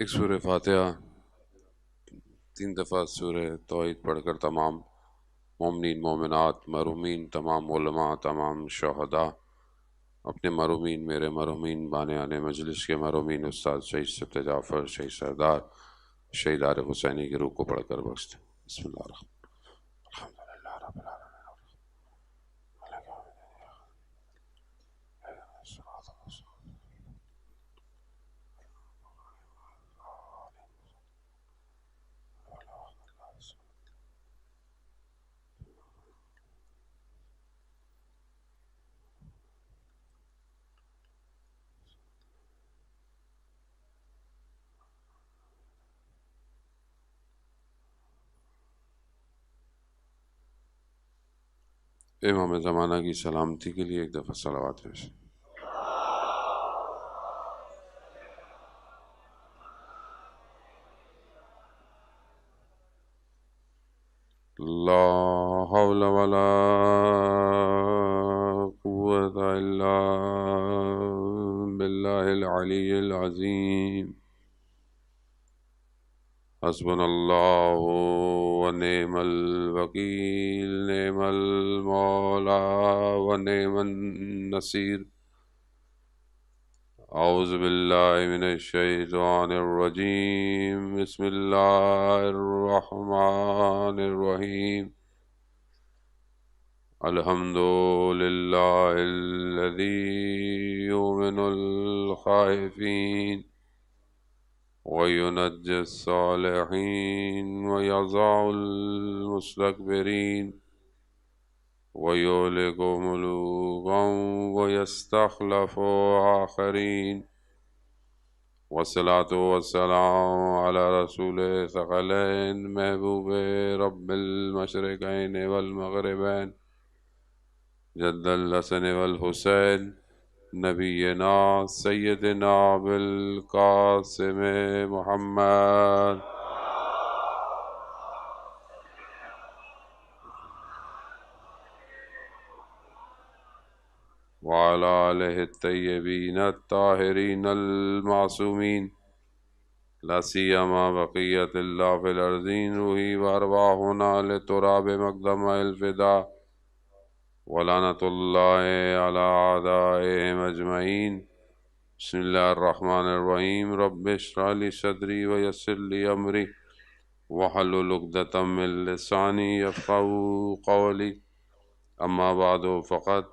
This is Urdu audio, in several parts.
ایک سورہ فاتحہ 3 دفعہ سورہ توحید پڑھ کر تمام مومنین مومنات مرحومین تمام علماء تمام شہداء اپنے مرحومین میرے مرحومین بانیان مجلس کے مرحومین استاد شہید سبت جعفر شہید سردار شہید عارف حسینی کی روح کو پڑھ کر بخش دیں۔ بسم اللہ الرحمن الحمد للہ رب العالمین امام زمانہ کی سلامتی کے لیے ایک دفعہ صلوات پیش۔ لا حول ولا قوة إلا بالله العلي العظيم حسبنا الله ونعم الوكيل نعم المولى ونعم النصير أعوذ بالله من الشيطان الرجيم بسم الله الرحمن الرحيم الحمد لله الذي يؤمن الخائفين وينجي الصالحين ويضع المستكبرين ويهلك ملوكا ويستخلف آخرين والصلاة والسلام على رسول ثقلين محبوب رب المشرقين والمغربين جد الحسن والحسين نبینا سیدنا بالقاسم محمد وعلى آلہ الطیبین الطاہرین المعصومین لا سیما بقیت اللہ فی الارضین روحی وارواحنا لتراب مقدم الفدا ولعنت اللہ علی اعدائهم اجمعین بسم اللہ الرحمن الرحیم رب اشرح لی صدری ویسر لی امری واحلل عقدۃ من لسانی یفقهوا قولی اما بعد فقد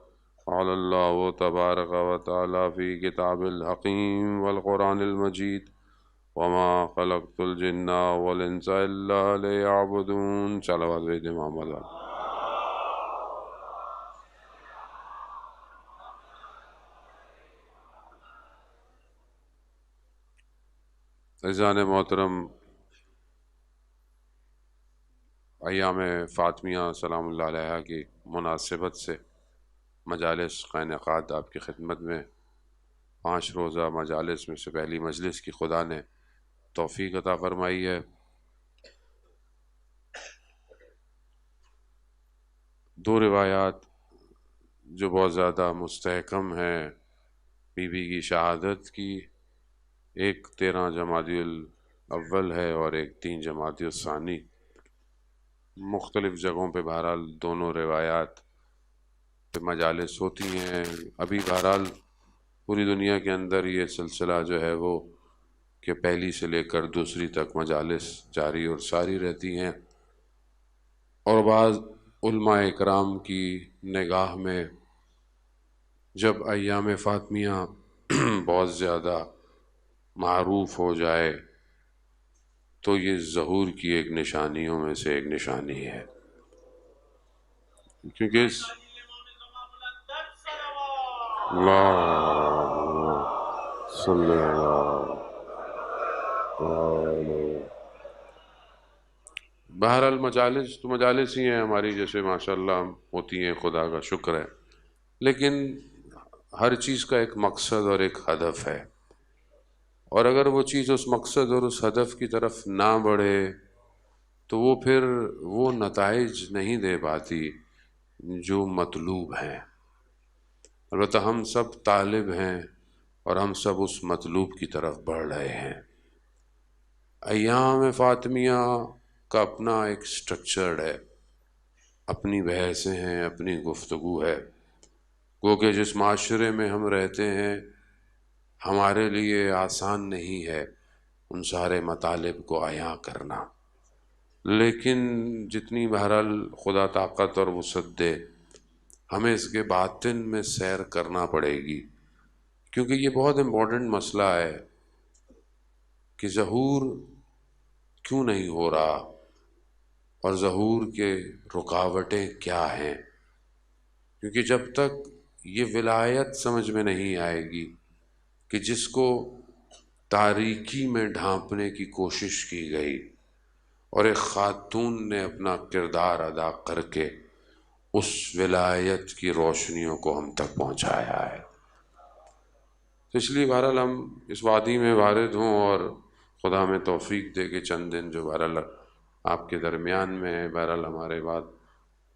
قال اللہ تبارک و تعالی فی کتاب الحکیم والقرآن المجید وما خلقت الجن والانس الا لیعبدون صلوات بید محمد عزیزان محترم، ایام فاطمیہ سلام اللہ علیہ کی مناسبت سے مجالس کا انعقاد آپ کی خدمت میں 5 روزہ مجالس میں سے پہلی مجلس کی خدا نے توفیق عطا فرمائی ہے۔ 2 روایات جو بہت زیادہ مستحکم ہیں بی بی کی شہادت کی، ایک 13 جمادی الاول ہے اور ایک 3 جمادی الثانی۔ مختلف جگہوں پہ بہرحال دونوں روایات پہ مجالس ہوتی ہیں۔ ابھی بہرحال پوری دنیا کے اندر یہ سلسلہ جو ہے وہ کہ پہلی سے لے کر دوسری تک مجالس جاری اور ساری رہتی ہیں، اور بعض علماء اکرام کی نگاہ میں جب ایام فاطمیہ بہت زیادہ معروف ہو جائے تو یہ ظہور کی ایک نشانیوں میں سے ایک نشانی ہے، کیونکہ اللہم صلی اللہ بہرحال مجالس تو مجالس ہی ہیں ہماری، جیسے ماشاءاللہ ہوتی ہیں، خدا کا شکر ہے، لیکن ہر چیز کا ایک مقصد اور ایک ہدف ہے، اور اگر وہ چیز اس مقصد اور اس ہدف کی طرف نہ بڑھے تو وہ پھر وہ نتائج نہیں دے پاتی جو مطلوب ہیں۔ البتہ ہم سب طالب ہیں اور ہم سب اس مطلوب کی طرف بڑھ رہے ہیں۔ ایام فاطمیہ کا اپنا ایک سٹرکچرڈ ہے، اپنی بحثیں ہیں، اپنی گفتگو ہے، گو کہ جس معاشرے میں ہم رہتے ہیں ہمارے لیے آسان نہیں ہے ان سارے مطالب کو عیاں کرنا، لیکن جتنی بہرحال خدا طاقت اور وسعت دے ہمیں اس کے باطن میں سیر کرنا پڑے گی، کیونکہ یہ بہت امپورٹنٹ مسئلہ ہے کہ ظہور کیوں نہیں ہو رہا اور ظہور کے رکاوٹیں کیا ہیں، کیونکہ جب تک یہ ولایت سمجھ میں نہیں آئے گی کہ جس کو تاریکی میں ڈھانپنے کی کوشش کی گئی اور ایک خاتون نے اپنا کردار ادا کر کے اس ولایت کی روشنیوں کو ہم تک پہنچایا ہے، تو اس لیے بہرحال ہم اس وادی میں وارد ہوں اور خدا میں توفیق دے کہ چند دن جو بہرحال آپ کے درمیان میں ہے، بہرحال ہمارے بعد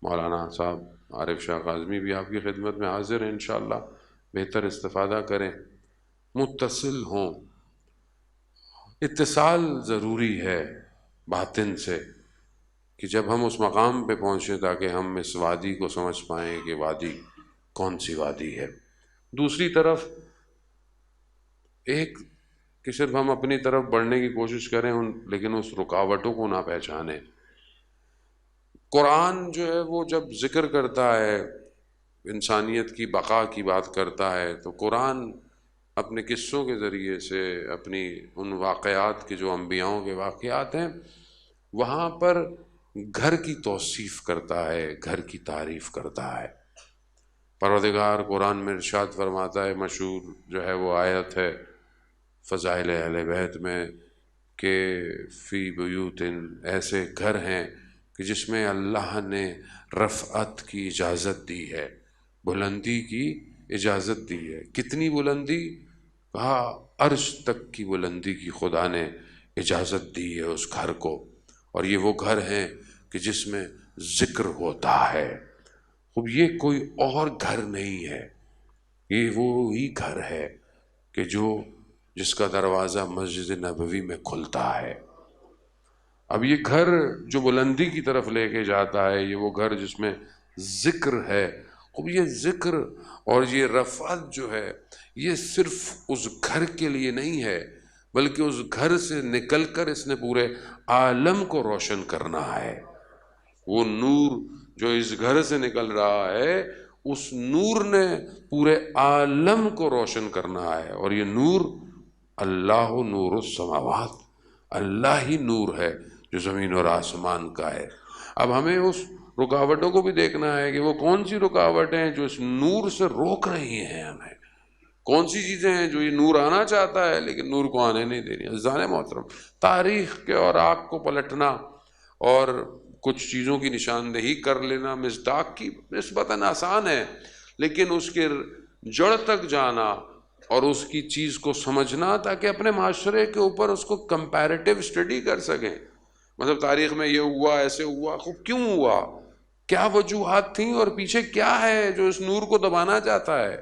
مولانا صاحب عارف شاہ کاظمی بھی آپ کی خدمت میں حاضر ہیں، انشاءاللہ بہتر استفادہ کریں، متصل ہوں، اتصال ضروری ہے باطن سے کہ جب ہم اس مقام پہ پہنچیں تاکہ ہم اس وادی کو سمجھ پائیں کہ وادی کون سی وادی ہے۔ دوسری طرف ایک کہ صرف ہم اپنی طرف بڑھنے کی کوشش کریں لیکن اس رکاوٹوں کو نہ پہچانیں۔ قرآن جو ہے وہ جب ذکر کرتا ہے، انسانیت کی بقا کی بات کرتا ہے، تو قرآن اپنے قصوں کے ذریعے سے، اپنی ان واقعات کے جو انبیاؤں کے واقعات ہیں وہاں پر گھر کی توصیف کرتا ہے، گھر کی تعریف کرتا ہے۔ پروردگار قرآن میں ارشاد فرماتا ہے، مشہور جو ہے وہ آیت ہے فضائل اہل بیت میں کہ فی بیوت، ایسے گھر ہیں کہ جس میں اللہ نے رفعت کی اجازت دی ہے، بلندی کی اجازت دی ہے۔ کتنی بلندی؟ کہا عرش تک کی بلندی کی خدا نے اجازت دی ہے اس گھر کو، اور یہ وہ گھر ہیں کہ جس میں ذکر ہوتا ہے۔ اب یہ کوئی اور گھر نہیں ہے، یہ وہی گھر ہے کہ جس کا دروازہ مسجد نبوی میں کھلتا ہے۔ اب یہ گھر جو بلندی کی طرف لے کے جاتا ہے، یہ وہ گھر جس میں ذکر ہے۔ اب یہ ذکر اور یہ رفعت جو ہے یہ صرف اس گھر کے لیے نہیں ہے، بلکہ اس گھر سے نکل کر اس نے پورے عالم کو روشن کرنا ہے۔ وہ نور جو اس گھر سے نکل رہا ہے اس نور نے پورے عالم کو روشن کرنا ہے، اور یہ نور اللہ نور السماوات، اللہ ہی نور ہے جو زمین اور آسمان کا ہے۔ اب ہمیں اس رکاوٹوں کو بھی دیکھنا ہے کہ وہ کون سی رکاوٹیں ہیں جو اس نور سے روک رہی ہیں ہمیں، کون سی چیزیں ہیں جو یہ نور آنا چاہتا ہے لیکن نور کو آنے نہیں دے رہی۔ عزیزان محترم، تاریخ کے اور آگ کو پلٹنا اور کچھ چیزوں کی نشاندہی کر لینا مصداق کی نسبتاً آسان ہے، لیکن اس کے جڑ تک جانا اور اس کی چیز کو سمجھنا تاکہ اپنے معاشرے کے اوپر اس کو کمپیریٹیو اسٹڈی کر سکیں، مطلب تاریخ میں یہ ہوا، ایسے ہوا، خوب کیوں ہوا، کیا وجوہات تھیں اور پیچھے کیا ہے جو اس نور کو دبانا چاہتا ہے،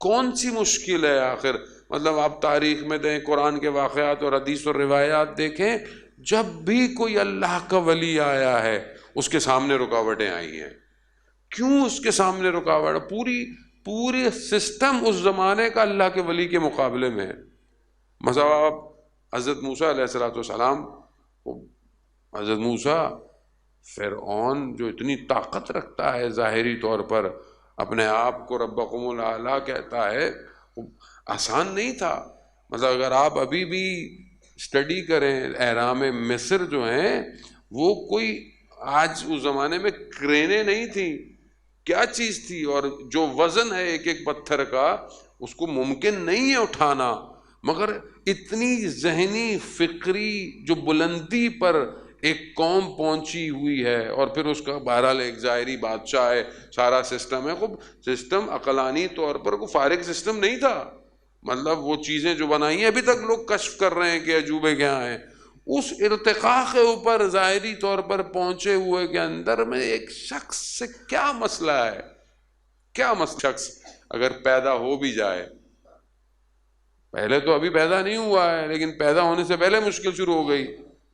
کون سی مشکل ہے آخر۔ مطلب آپ تاریخ میں دیں، قرآن کے واقعات اور حدیث اور روایات دیکھیں، جب بھی کوئی اللہ کا ولی آیا ہے اس کے سامنے رکاوٹیں آئی ہیں۔ کیوں اس کے سامنے رکاوٹ؟ پوری سسٹم اس زمانے کا اللہ کے ولی کے مقابلے میں ہے۔ مثلا آپ حضرت موسیٰ علیہ السلام، حضرت موسیٰ، فرعون جو اتنی طاقت رکھتا ہے ظاہری طور پر، اپنے آپ کو ربکم الاعلیٰ کہتا ہے، آسان نہیں تھا۔ مطلب اگر آپ ابھی بھی اسٹڈی کریں، اہرام مصر جو ہیں وہ کوئی آج اس زمانے میں کرینے نہیں تھیں، کیا چیز تھی، اور جو وزن ہے ایک ایک پتھر کا اس کو ممکن نہیں ہے اٹھانا، مگر اتنی ذہنی فکری جو بلندی پر ایک قوم پہنچی ہوئی ہے، اور پھر اس کا بہرحال ایک ظاہری بادشاہ ہے، سارا سسٹم ہے، خوب سسٹم عقلانی طور پر کوئی فارغ سسٹم نہیں تھا۔ مطلب وہ چیزیں جو بنائی ہیں ابھی تک لوگ کشف کر رہے ہیں کہ عجوبے کیا ہیں، اس ارتقاء کے اوپر ظاہری طور پر پہنچے ہوئے کے اندر میں ایک شخص سے کیا مسئلہ ہے، کیا شخص اگر پیدا ہو بھی جائے پہلے تو ابھی پیدا نہیں ہوا ہے، لیکن پیدا ہونے سے پہلے مشکل شروع ہو گئی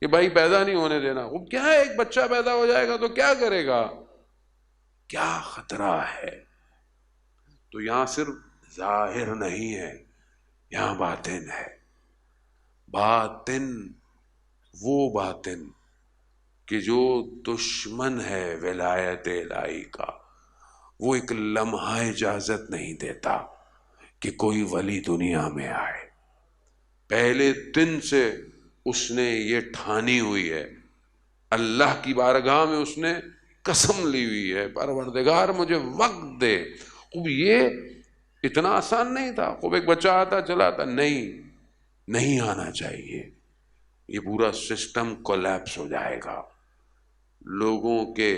کہ بھائی پیدا نہیں ہونے دینا. وہ کیا ہے، ایک بچہ پیدا ہو جائے گا تو کیا کرے گا، کیا خطرہ ہے. تو یہاں صرف ظاہر نہیں ہے، یہاں باطن ہے. باطن، وہ باطن کہ جو دشمن ہے ولایت الہی کا، وہ ایک لمحہ اجازت نہیں دیتا کہ کوئی ولی دنیا میں آئے. پہلے دن سے اس نے یہ ٹھانی ہوئی ہے، اللہ کی بارگاہ میں اس نے قسم لی ہوئی ہے، پروردگار مجھے وقت دے. خوب یہ اتنا آسان نہیں تھا، خوب ایک بچہ آتا چلا آتا، نہیں آنا چاہیے. یہ پورا سسٹم کولیپس ہو جائے گا. لوگوں کے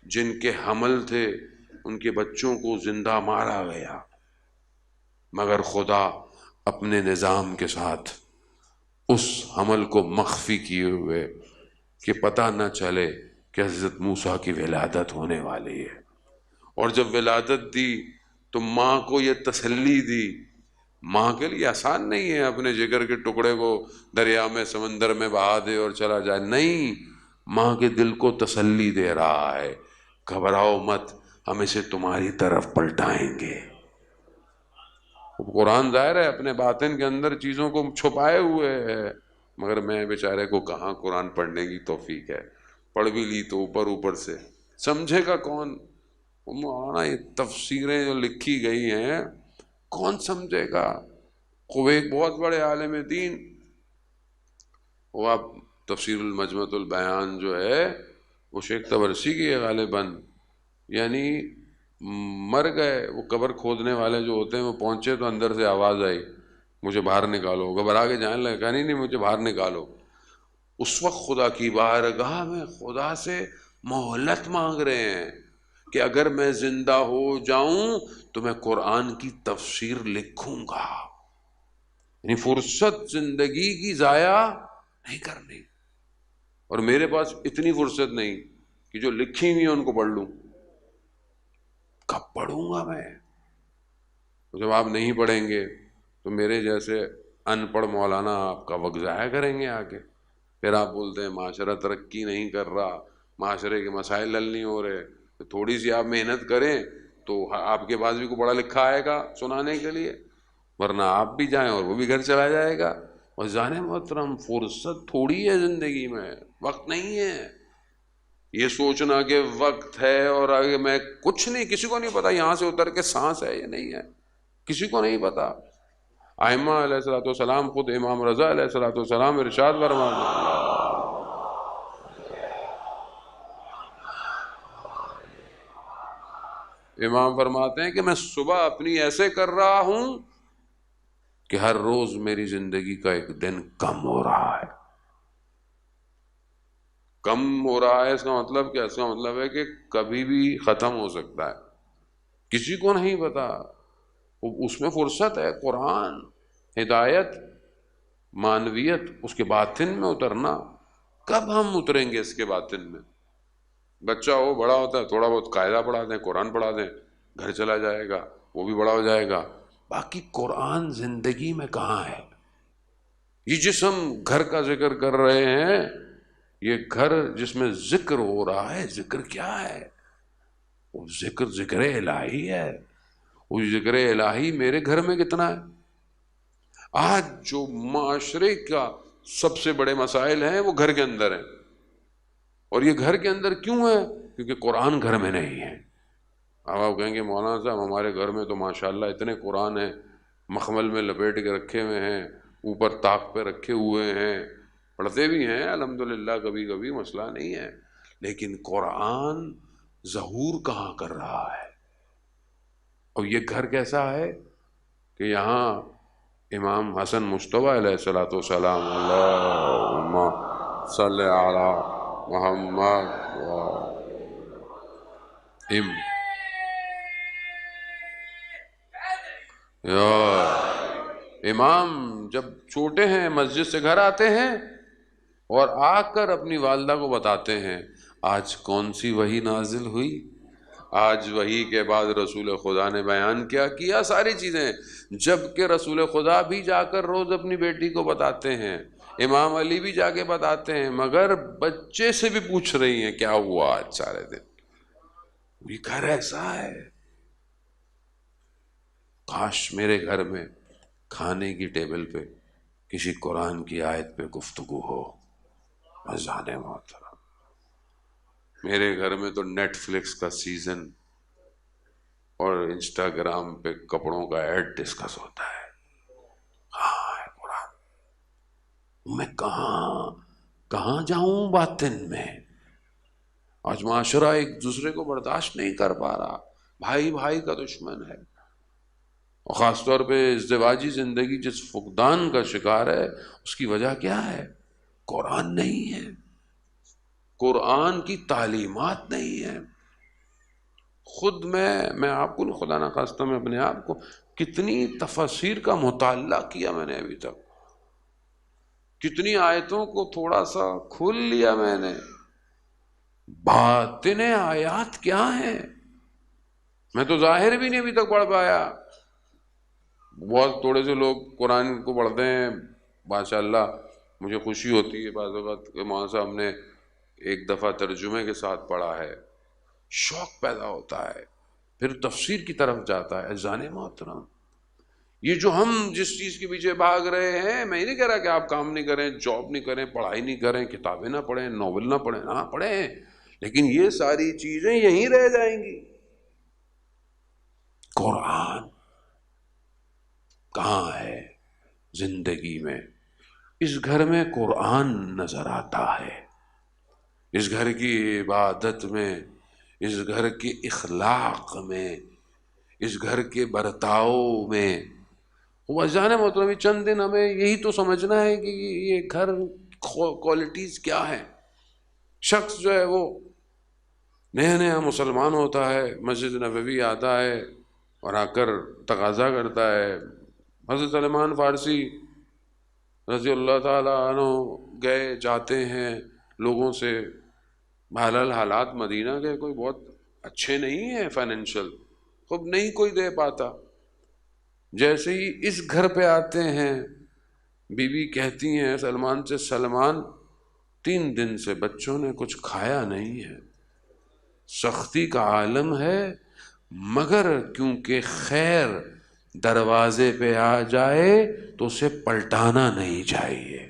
جن کے حمل تھے ان کے بچوں کو زندہ مارا گیا، مگر خدا اپنے نظام کے ساتھ اس حمل کو مخفی کیے ہوئے کہ پتہ نہ چلے کہ حضرت موسیٰ کی ولادت ہونے والی ہے. اور جب ولادت دی تو ماں کو یہ تسلی دی. ماں کے لیے آسان نہیں ہے اپنے جگر کے ٹکڑے کو دریا میں سمندر میں بہا دے اور چلا جائے. نہیں، ماں کے دل کو تسلی دے رہا ہے، گھبراؤ مت، ہم اسے تمہاری طرف پلٹائیں گے. قرآن ظاہر ہے اپنے باطن کے اندر چیزوں کو چھپائے ہوئے ہے، مگر میں بیچارے کو کہاں قرآن پڑھنے کی توفیق ہے. پڑھ بھی لی تو اوپر سے سمجھے گا کون. مولانا یہ تفسیریں جو لکھی گئی ہیں کون سمجھے گا. خوب ایک بہت بڑے عالم دین، وہ آپ تفسیر المجمع البیان جو ہے وہ شیخ طبرسی کی ہے غالباً، یعنی مر گئے وہ قبر کھودنے والے جو ہوتے ہیں، وہ پہنچے تو اندر سے آواز آئی مجھے باہر نکالو. گھبرا کے جانے لگے، کہا نہیں مجھے باہر نکالو. اس وقت خدا کی بارگاہ میں خدا سے مہلت مانگ رہے ہیں کہ اگر میں زندہ ہو جاؤں تو میں قرآن کی تفسیر لکھوں گا. یعنی فرصت زندگی کی ضائع نہیں کرنی. اور میرے پاس اتنی فرصت نہیں کہ جو لکھی ہوئی ہیں ان کو پڑھ لوں. کب پڑھوں گا میں؟ جب آپ نہیں پڑھیں گے تو میرے جیسے ان پڑھ مولانا آپ کا وقت ضائع کریں گے آگے. پھر آپ بولتے ہیں معاشرہ ترقی نہیں کر رہا، معاشرے کے مسائل حل نہیں ہو رہے. تو تھوڑی سی آپ محنت کریں تو آپ کے پاس بھی کوئی پڑھا لکھا آئے گا سنانے کے لیے، ورنہ آپ بھی جائیں اور وہ بھی گھر چلا جائے گا. اور جانے محترم فرصت تھوڑی ہے زندگی میں، وقت نہیں ہے. یہ سوچنا کہ وقت ہے اور آگے میں کچھ نہیں، کسی کو نہیں پتا یہاں سے اتر کے سانس ہے یا نہیں ہے، کسی کو نہیں پتا. ائمہ علیہ الصلوۃ والسلام، خود امام رضا علیہ الصلوۃ والسلام ارشاد فرماتے ہیں، امام فرماتے ہیں کہ میں صبح اپنی ایسے کر رہا ہوں کہ ہر روز میری زندگی کا ایک دن کم ہو رہا ہے. کم ہو رہا ہے اس کا مطلب کیا؟ اس کا مطلب ہے کہ کبھی بھی ختم ہو سکتا ہے، کسی کو نہیں پتا. اس میں فرصت ہے. قرآن، ہدایت، معنویت، اس کے باطن میں اترنا. کب ہم اتریں گے اس کے باطن میں؟ بچہ ہو، بڑا ہوتا ہے، تھوڑا بہت قاعدہ پڑھا دیں، قرآن پڑھا دیں، گھر چلا جائے گا، وہ بھی بڑا ہو جائے گا. باقی قرآن زندگی میں کہاں ہے؟ یہ جس ہم گھر کا ذکر کر رہے ہیں، یہ گھر جس میں ذکر ہو رہا ہے، ذکر کیا ہے؟ وہ ذکر الہی ہے. وہ ذکر الہی میرے گھر میں کتنا ہے؟ آج جو معاشرے کا سب سے بڑے مسائل ہیں وہ گھر کے اندر ہیں. اور یہ گھر کے اندر کیوں ہے؟ کیونکہ قرآن گھر میں نہیں ہے. اب آپ کہیں گے مولانا صاحب ہمارے گھر میں تو ماشاءاللہ اتنے قرآن ہیں، مخمل میں لپیٹ کے رکھے ہوئے ہیں، اوپر طاق پہ رکھے ہوئے ہیں، پڑھتے بھی ہیں الحمدللہ، کبھی کبھی مسئلہ نہیں ہے. لیکن قرآن ظہور کہاں کر رہا ہے؟ اور یہ گھر کیسا ہے کہ یہاں امام حسن مجتبیٰ علیہ الصلوۃ والسلام، اللہم صلی علی محمد امام جب چھوٹے ہیں مسجد سے گھر آتے ہیں اور آ کر اپنی والدہ کو بتاتے ہیں آج کون سی وحی نازل ہوئی، آج وحی کے بعد رسول خدا نے بیان کیا ساری چیزیں، جب کہ رسول خدا بھی جا کر روز اپنی بیٹی کو بتاتے ہیں، امام علی بھی جا کے بتاتے ہیں، مگر بچے سے بھی پوچھ رہی ہیں کیا ہوا آج سارے دن. یہ گھر ایسا ہے. کاش میرے گھر میں کھانے کی ٹیبل پہ کسی قرآن کی آیت پہ گفتگو ہو. اذان محترم، میرے گھر میں تو نیٹ فلکس کا سیزن اور انسٹاگرام پہ کپڑوں کا ایڈ ڈسکس ہوتا ہے. کہاں ہے قرآن؟ میں کہاں جاؤں باطن میں؟ آج معاشرہ ایک دوسرے کو برداشت نہیں کر پا رہا، بھائی بھائی کا دشمن ہے. اور خاص طور پہ ازدواجی زندگی جس فقدان کا شکار ہے، اس کی وجہ کیا ہے؟ قرآن نہیں ہے، قرآن کی تعلیمات نہیں ہے. خود میں آپ کو خدا نخواستہ میں اپنے آپ کو کتنی تفاسیر کا مطالعہ کیا میں نے ابھی تک، کتنی آیتوں کو تھوڑا سا کھول لیا میں نے. باطن آیات کیا ہیں؟ میں تو ظاہر بھی نہیں ابھی تک پڑھ پایا. بہت تھوڑے سے لوگ قرآن کو پڑھتے ہیں، ماشاء اللہ مجھے خوشی ہوتی ہے بعض اوقات کہ مولانا صاحب نے ایک دفعہ ترجمے کے ساتھ پڑھا ہے، شوق پیدا ہوتا ہے، پھر تفسیر کی طرف جاتا ہے. اذان محترم، یہ جو ہم جس چیز کے پیچھے بھاگ رہے ہیں، میں یہ نہیں کہہ رہا کہ آپ کام نہیں کریں، جاب نہیں کریں، پڑھائی نہیں کریں، کتابیں نہ پڑھیں، ناول نہ پڑھیں، ہاں پڑھیں، لیکن یہ ساری چیزیں یہیں رہ جائیں گی. قرآن کہاں ہے زندگی میں؟ اس گھر میں قرآن نظر آتا ہے، اس گھر کی عبادت میں، اس گھر کے اخلاق میں، اس گھر کے برتاؤ میں. وہ اذان محترم چند دن ہمیں یہی تو سمجھنا ہے کہ یہ گھر کوالٹیز کیا ہیں. شخص جو ہے وہ نیا نیا مسلمان ہوتا ہے، مسجد نبوی آتا ہے اور آ کر تقاضا کرتا ہے. حضرت سلمان فارسی رضی اللہ تعالیٰ عنہ گئے جاتے ہیں لوگوں سے، بہرحال حالات مدینہ کے کوئی بہت اچھے نہیں ہیں، فائنینشل خود نہیں کوئی دے پاتا. جیسے ہی اس گھر پہ آتے ہیں، بیوی کہتی ہیں سلمان سے، سلمان 3 دن سے بچوں نے کچھ کھایا نہیں ہے، سختی کا عالم ہے، مگر کیونکہ خیر دروازے پہ آ جائے تو اسے پلٹانا نہیں چاہیے.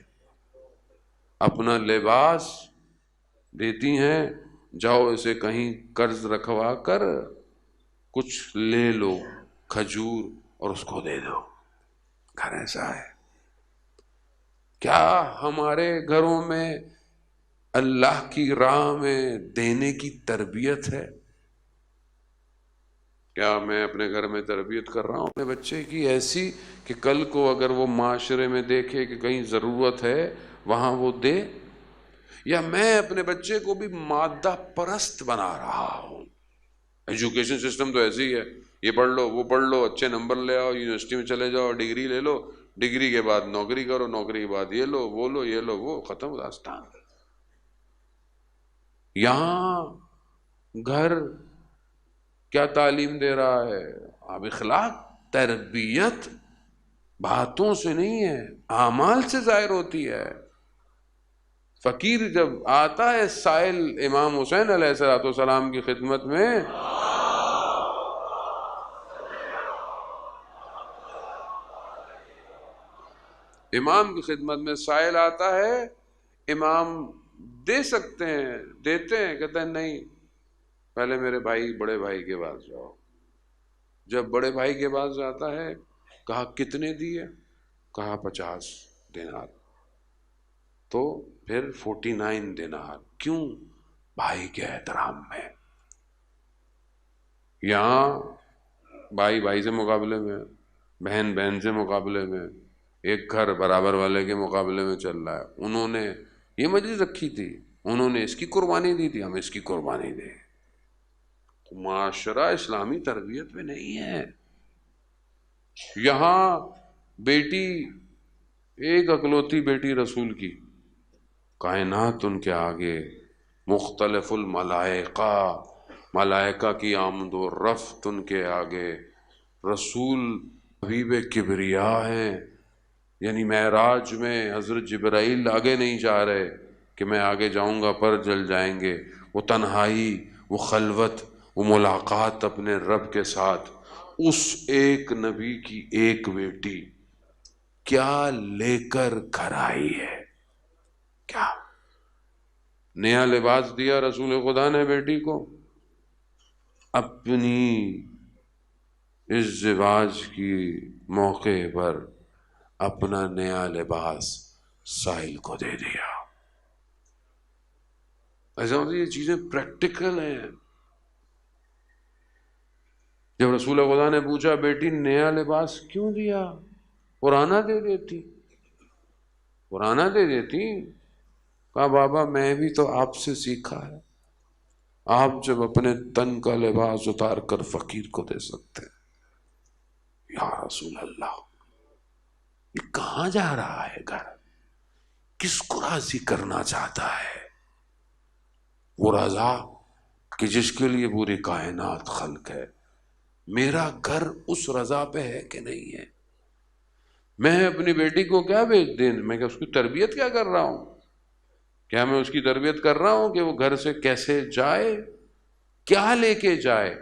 اپنا لباس دیتی ہیں، جاؤ اسے کہیں قرض رکھوا کر کچھ لے لو، کھجور، اور اس کو دے دو. گھر ایسا ہے. کیا ہمارے گھروں میں اللہ کی راہ میں دینے کی تربیت ہے؟ کیا میں اپنے گھر میں تربیت کر رہا ہوں اپنے بچے کی ایسی کہ کل کو اگر وہ معاشرے میں دیکھے کہ کہیں ضرورت ہے وہاں وہ دے؟ یا میں اپنے بچے کو بھی مادہ پرست بنا رہا ہوں؟ ایجوکیشن سسٹم تو ایسے ہی ہے، یہ پڑھ لو، وہ پڑھ لو، اچھے نمبر لے آؤ، یونیورسٹی میں چلے جاؤ، ڈگری لے لو، ڈگری کے بعد نوکری کرو، نوکری کے بعد یہ لو، وہ لو، یہ لو، وہ ختم داستان. یہاں گھر کیا تعلیم دے رہا ہے؟ اب اخلاق تربیت باتوں سے نہیں ہے، اعمال سے ظاہر ہوتی ہے. فقیر جب آتا ہے سائل امام حسین علیہ السلام کی خدمت میں، امام کی خدمت میں سائل آتا ہے، امام دے سکتے ہیں، دیتے ہیں، کہتے ہیں نہیں، پہلے میرے بھائی بڑے بھائی کے پاس جاؤ. جب بڑے بھائی کے پاس جاتا ہے، کہا کتنے دیے؟ کہا 50 دینار. تو پھر 49 دینار. کیوں؟ بھائی کے احترام میں. یہاں بھائی بھائی سے مقابلے میں، بہن بہن سے مقابلے میں، ایک گھر برابر والے کے مقابلے میں چل رہا ہے. انہوں نے یہ مجلس رکھی تھی، انہوں نے اس کی قربانی دی تھی، ہم اس کی قربانی دیں. معاشرہ اسلامی تربیت میں نہیں ہے. یہاں بیٹی ایک اکلوتی بیٹی رسول کی، کائنات ان کے آگے، مختلف الملائقہ ملائکہ کی آمد و رفت ان کے آگے، رسول حبیب کبریا ہیں، یعنی معراج میں حضرت جبرائیل آگے نہیں جا رہے کہ میں آگے جاؤں گا پر جل جائیں گے، وہ تنہائی، وہ خلوت، وہ ملاقات اپنے رب کے ساتھ، اس ایک نبی کی ایک بیٹی کیا لے کر گھر آئی ہے، کیا نیا لباس دیا رسول خدا نے بیٹی کو، اپنی ازدواج کی موقع پر اپنا نیا لباس ساحل کو دے دیا۔ ایسا ہوتا ہے، یہ چیزیں پریکٹیکل ہیں۔ جب رسول خدا نے پوچھا بیٹی نیا لباس کیوں دیا، پرانا دے دیتی، پرانا دے دیتی، کہا بابا میں بھی تو آپ سے سیکھا ہے، آپ جب اپنے تن کا لباس اتار کر فقیر کو دے سکتے ہیں۔ یا رسول اللہ، یہ کہاں جا رہا ہے گھر، کس کو راضی کرنا چاہتا ہے؟ وہ رضا کہ جس کے لیے پوری کائنات خلق ہے، میرا گھر اس رضا پہ ہے کہ نہیں ہے؟ میں اپنی بیٹی کو کیا بھیج دیں، میں اس کی تربیت کیا کر رہا ہوں؟ کیا میں اس کی تربیت کر رہا ہوں کہ وہ گھر سے کیسے جائے، کیا لے کے جائے؟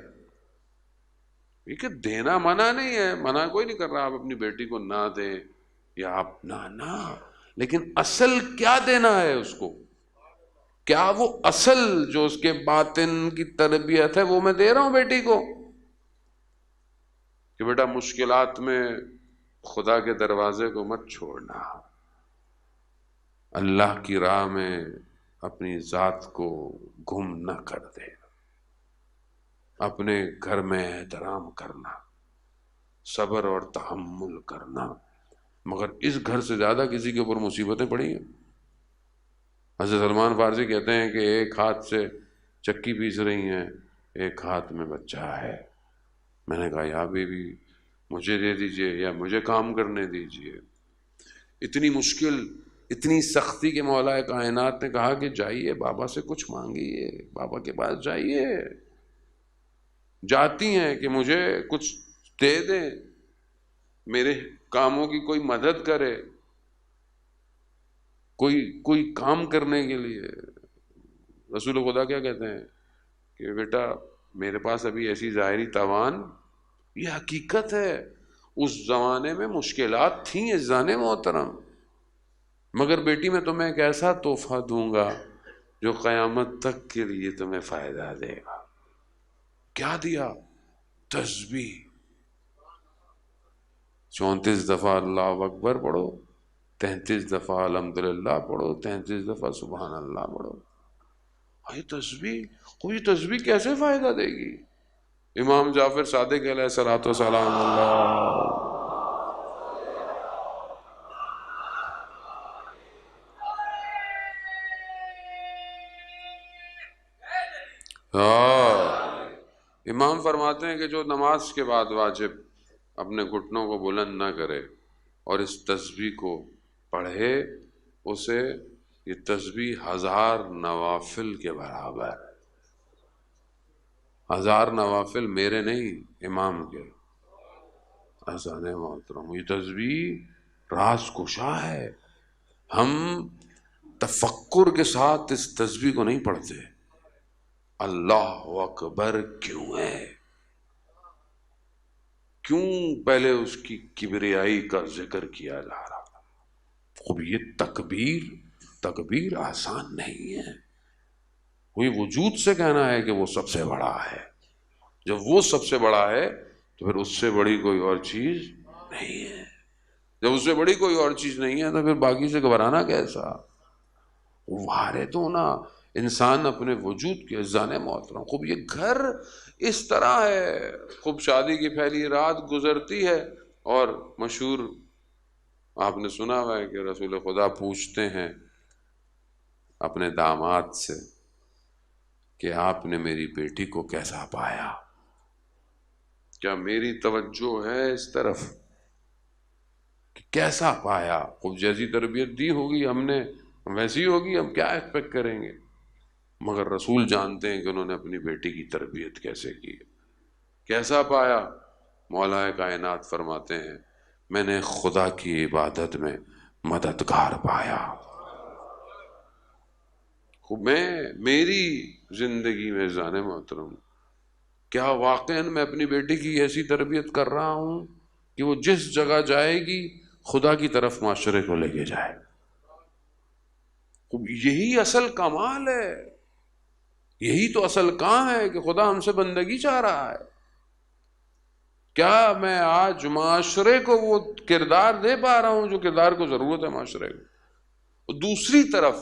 کیونکہ دینا منع نہیں ہے، منع کوئی نہیں کر رہا آپ اپنی بیٹی کو نہ دیں یا آپ نہ، لیکن اصل کیا دینا ہے اس کو؟ کیا وہ اصل جو اس کے باطن کی تربیت ہے وہ میں دے رہا ہوں بیٹی کو؟ کہ بیٹا مشکلات میں خدا کے دروازے کو مت چھوڑنا، اللہ کی راہ میں اپنی ذات کو گم نہ کر دے، اپنے گھر میں احترام کرنا، صبر اور تحمل کرنا۔ مگر اس گھر سے زیادہ کسی کے اوپر مصیبتیں پڑی ہیں۔ حضرت سلمان فارسی کہتے ہیں کہ ایک ہاتھ سے چکی پیس رہی ہیں، ایک ہاتھ میں بچہ ہے۔ میں نے کہا یا بیوی مجھے دے دیجئے یا مجھے کام کرنے دیجئے۔ اتنی مشکل، اتنی سختی کے مولا کائنات نے کہا کہ جائیے بابا سے کچھ مانگیے، بابا کے پاس جائیے۔ جاتی ہیں کہ مجھے کچھ دے دیں، میرے کاموں کی کوئی مدد کرے، کوئی کام کرنے کے لیے۔ رسول خدا کیا کہتے ہیں کہ بیٹا میرے پاس ابھی ایسی ظاہری توان، یہ حقیقت ہے، اس زمانے میں مشکلات تھیں عزیزان محترم، مگر بیٹی میں تمہیں ایک ایسا تحفہ دوں گا جو قیامت تک کے لیے تمہیں فائدہ دے گا۔ کیا دیا؟ تسبیح 34 دفعہ اللہ اکبر پڑھو، 33 دفعہ الحمدللہ پڑھو، 33 دفعہ سبحان اللہ پڑھو۔ یہ تسبیح، کوئی تسبیح کیسے فائدہ دے گی؟ امام جعفر صادق علیہ الصلوۃ والسلام اللہ امام فرماتے ہیں کہ جو نماز کے بعد واجب اپنے گھٹنوں کو بلند نہ کرے اور اس تسبیح کو پڑھے، اسے یہ تسبیح 1000 نوافل کے برابر ہے۔ 1000 نوافل میرے نہیں، امام کے۔ عزیزان محترم، یہ تسبیح راز کشا ہے۔ ہم تفکر کے ساتھ اس تسبیح کو نہیں پڑھتے۔ اللہ اکبر کیوں ہے؟ کیوں پہلے اس کی کبریائی کا ذکر کیا جا رہا؟ خب یہ تکبیر آسان نہیں ہے۔ کوئی وجود سے کہنا ہے کہ وہ سب سے بڑا ہے، جب وہ سب سے بڑا ہے تو پھر اس سے بڑی کوئی اور چیز نہیں ہے۔ جب اس سے بڑی کوئی اور چیز نہیں ہے تو پھر باقی سے گھبرانا کیسا؟ وارد ہونا انسان اپنے وجود کے عزیزان محترم۔ خوب یہ گھر اس طرح ہے، خوب شادی کی پہلی رات گزرتی ہے اور مشہور آپ نے سنا ہوا ہے کہ رسول خدا پوچھتے ہیں اپنے داماد سے کہ آپ نے میری بیٹی کو کیسا پایا؟ کیا میری توجہ ہے اس طرف کہ کیسا پایا؟ خوب جیسی تربیت دی ہوگی ہم نے ویسی ہوگی، ہم کیا ایکسپیکٹ کریں گے؟ مگر رسول جانتے ہیں کہ انہوں نے اپنی بیٹی کی تربیت کیسے کی، کیسا پایا۔ مولا کائنات فرماتے ہیں میں نے خدا کی عبادت میں مددگار پایا۔ میری زندگی میں جان محترم، کیا واقعا میں اپنی بیٹی کی ایسی تربیت کر رہا ہوں کہ وہ جس جگہ جائے گی خدا کی طرف معاشرے کو لے کے جائے؟ یہی اصل کمال ہے، یہی تو اصل کام ہے کہ خدا ہم سے بندگی چاہ رہا ہے۔ کیا میں آج معاشرے کو وہ کردار دے پا رہا ہوں جو کردار کو ضرورت ہے معاشرے کو؟ دوسری طرف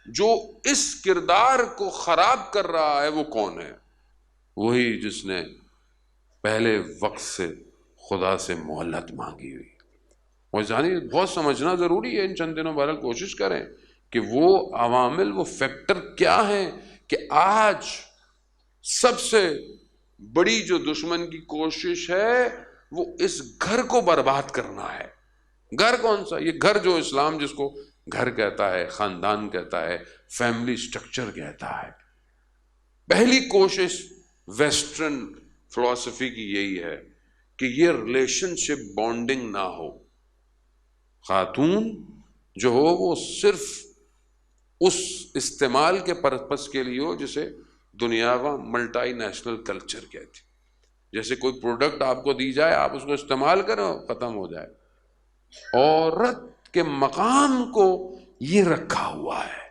جو اس کردار کو خراب کر رہا ہے وہ کون ہے؟ وہی جس نے پہلے وقت سے خدا سے مہلت مانگی ہوئی۔ اور جانی بہت سمجھنا ضروری ہے، ان چند دنوں بہرحال کوشش کریں کہ وہ عوامل، وہ فیکٹر کیا ہیں کہ آج سب سے بڑی جو دشمن کی کوشش ہے وہ اس گھر کو برباد کرنا ہے۔ گھر کون سا؟ یہ گھر جو اسلام جس کو گھر کہتا ہے، خاندان کہتا ہے، فیملی سٹرکچر کہتا ہے۔ پہلی کوشش ویسٹرن فلسفی کی یہی ہے کہ یہ ریلیشن شپ بانڈنگ نہ ہو، خاتون جو ہو وہ صرف اس استعمال کے پرپس کے لیے ہو جسے دنیا کا ملٹی نیشنل کلچر کہتی، جیسے کوئی پروڈکٹ آپ کو دی جائے آپ اس کو استعمال کریں ختم ہو جائے۔ عورت کے مقام کو یہ رکھا ہوا ہے،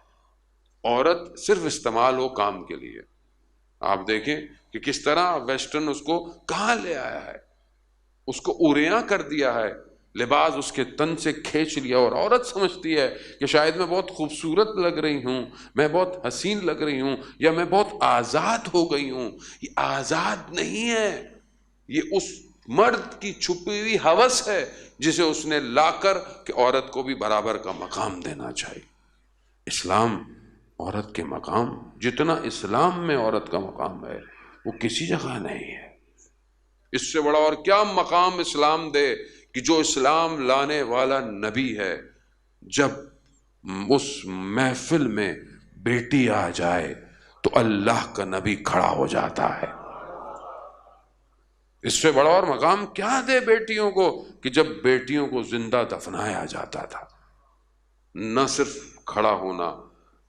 عورت صرف استعمال ہو کام کے لیے۔ آپ دیکھیں کہ کس طرح ویسٹرن اس کو کہاں لے آیا ہے، اس کو اوریاں کر دیا ہے، لباس اس کے تن سے کھینچ لیا، اور عورت سمجھتی ہے کہ شاید میں بہت خوبصورت لگ رہی ہوں، میں بہت حسین لگ رہی ہوں، یا میں بہت آزاد ہو گئی ہوں۔ یہ آزاد نہیں ہے، یہ اس مرد کی چھپی ہوئی ہوس ہے جسے اس نے لا کر کہ عورت کو بھی برابر کا مقام دینا چاہیے۔ اسلام عورت کے مقام جتنا اسلام میں عورت کا مقام ہے وہ کسی جگہ نہیں ہے۔ اس سے بڑا اور کیا مقام اسلام دے کہ جو اسلام لانے والا نبی ہے، جب اس محفل میں بیٹی آ جائے تو اللہ کا نبی کھڑا ہو جاتا ہے۔ اس سے بڑا اور مقام کیا دے بیٹیوں کو کہ جب بیٹیوں کو زندہ دفنایا جاتا تھا، نہ صرف کھڑا ہونا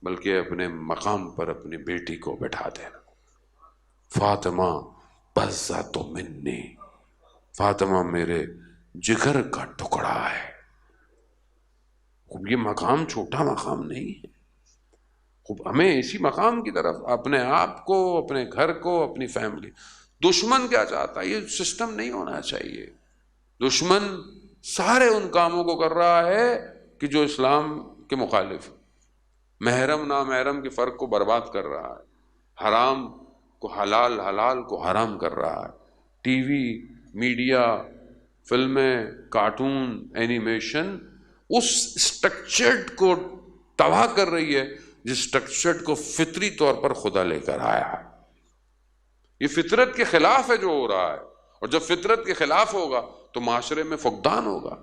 بلکہ اپنے مقام پر اپنی بیٹی کو بٹھا دینا۔ فاطمہ بزۃ منی، فاطمہ میرے جگر کا ٹکڑا ہے۔ یہ مقام چھوٹا مقام نہیں ہے۔ ہمیں اسی مقام کی طرف اپنے آپ کو، اپنے گھر کو، اپنی فیملی۔ دشمن کیا چاہتا ہے؟ یہ سسٹم نہیں ہونا چاہیے۔ دشمن سارے ان کاموں کو کر رہا ہے کہ جو اسلام کے مخالف، محرم نامحرم کے فرق کو برباد کر رہا ہے، حرام کو حلال، حلال کو حرام کر رہا ہے۔ ٹی وی، میڈیا، فلمیں، کارٹون، اینیمیشن اس اسٹرکچرڈ کو تباہ کر رہی ہے جس اسٹرکچرڈ کو فطری طور پر خدا لے کر آیا ہے۔ یہ فطرت کے خلاف ہے جو ہو رہا ہے، اور جب فطرت کے خلاف ہوگا تو معاشرے میں فقدان ہوگا۔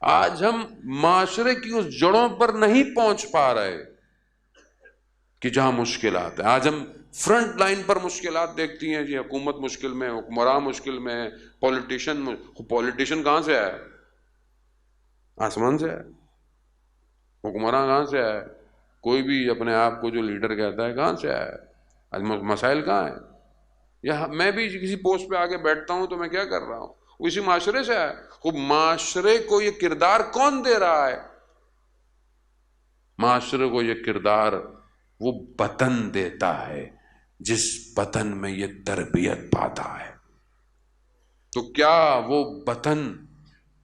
آج ہم معاشرے کی اس جڑوں پر نہیں پہنچ پا رہے کہ جہاں مشکلات ہیں۔ آج ہم فرنٹ لائن پر مشکلات دیکھتی ہیں، جی حکومت مشکل میں، حکمراں مشکل میں، پولیٹیشن کہاں سے آیا؟ آسمان سے آیا۔ حکمراں کہاں سے آیا؟ کوئی بھی اپنے آپ کو جو لیڈر کہتا ہے کہاں سے آیا؟ آج مسائل کہاں ہیں؟ یا میں بھی کسی پوسٹ پہ آگے بیٹھتا ہوں تو میں کیا کر رہا ہوں؟ وہ اسی معاشرے سے آیا۔ خوب معاشرے کو یہ کردار کون دے رہا ہے؟ معاشرے کو یہ کردار وہ وطن دیتا ہے جس وطن میں یہ تربیت پاتا ہے۔ تو کیا وہ وطن،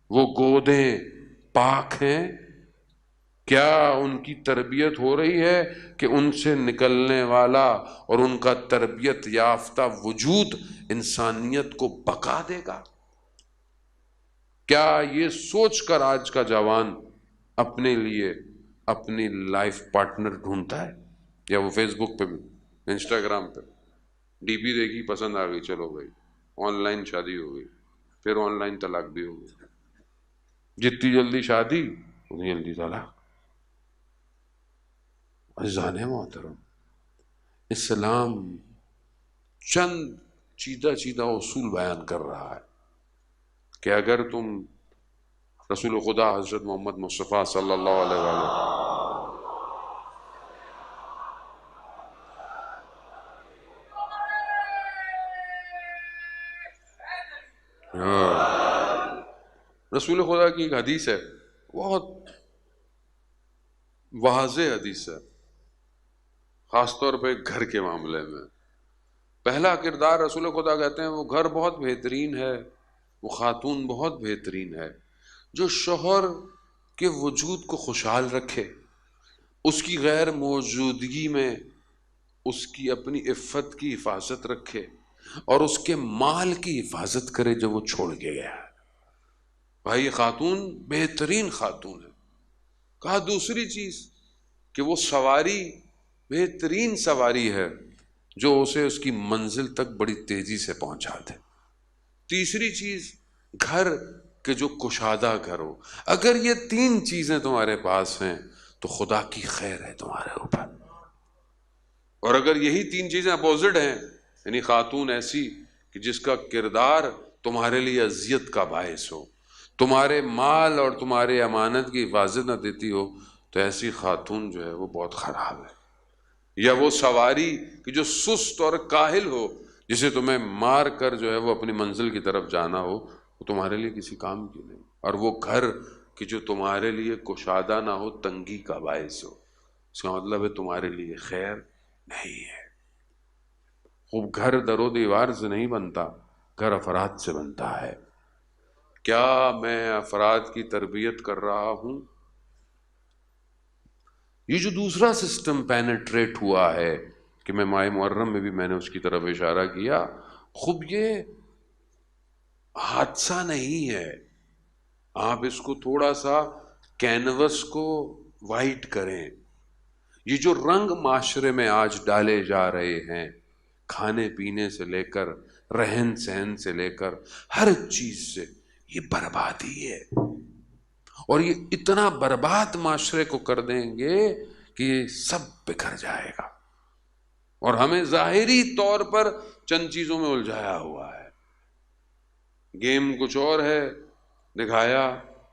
وہ گودیں پاک ہیں؟ کیا ان کی تربیت ہو رہی ہے کہ ان سے نکلنے والا اور ان کا تربیت یافتہ وجود انسانیت کو بقا دے گا؟ کیا یہ سوچ کر آج کا جوان اپنے لیے اپنی لائف پارٹنر ڈھونڈتا ہے؟ یا وہ فیس بک پہ، انسٹاگرام پہ ڈی پی دیکھی، پسند آ گئی، چلو بھائی آن لائن شادی ہو گئی، پھر آن لائن طلاق بھی ہو گئی۔ جتنی جلدی شادی اتنی جلدی طلاق۔ عزیزان محترم، اسلام چند چیدہ چیدہ اصول بیان کر رہا ہے کہ اگر تم رسول خدا حضرت محمد مصطفیٰ صلی اللہ علیہ وآلہ رسول خدا کی ایک حدیث ہے، بہت واضح حدیث ہے، خاص طور پہ گھر کے معاملے میں۔ پہلا کردار رسول خدا کہتے ہیں وہ گھر بہت بہترین ہے، وہ خاتون بہت بہترین ہے جو شوہر کے وجود کو خوشحال رکھے، اس کی غیر موجودگی میں اس کی اپنی عفت کی حفاظت رکھے اور اس کے مال کی حفاظت کرے جو وہ چھوڑ کے گیا ہے۔ بھائی یہ خاتون بہترین خاتون ہے۔ کہا دوسری چیز کہ وہ سواری بہترین سواری ہے جو اسے اس کی منزل تک بڑی تیزی سے پہنچا دے۔ تیسری چیز گھر کہ جو کشادہ گھر ہو۔ اگر یہ تین چیزیں تمہارے پاس ہیں تو خدا کی خیر ہے تمہارے اوپر، اور اگر یہی تین چیزیں اپوزٹ ہیں، یعنی خاتون ایسی کہ جس کا کردار تمہارے لیے اذیت کا باعث ہو، تمہارے مال اور تمہارے امانت کی حفاظت نہ دیتی ہو، تو ایسی خاتون جو ہے وہ بہت خراب ہے۔ یا وہ سواری کہ جو سست اور کاہل ہو، جسے تمہیں مار کر جو ہے وہ اپنی منزل کی طرف جانا ہو، وہ تمہارے لیے کسی کام کی نہیں۔ اور وہ گھر کہ جو تمہارے لیے کشادہ نہ ہو، تنگی کا باعث ہو، اس کا مطلب ہے تمہارے لیے خیر نہیں ہے۔ خوب گھر در و دیوار سے نہیں بنتا، گھر افراد سے بنتا ہے۔ کیا میں افراد کی تربیت کر رہا ہوں؟ یہ جو دوسرا سسٹم پینیٹریٹ ہوا ہے کہ میں ماہ محرم میں بھی میں نے اس کی طرف اشارہ کیا، خوب یہ حادثہ نہیں ہے۔ آپ اس کو تھوڑا سا کینوس کو وائٹ کریں۔ یہ جو رنگ معاشرے میں آج ڈالے جا رہے ہیں، کھانے پینے سے لے کر رہن سہن سے لے کر ہر چیز سے، یہ بربادی ہے، اور یہ اتنا برباد معاشرے کو کر دیں گے کہ یہ سب بکھر جائے گا، اور ہمیں ظاہری طور پر چند چیزوں میں الجھایا ہوا ہے۔ گیم کچھ اور ہے، دکھایا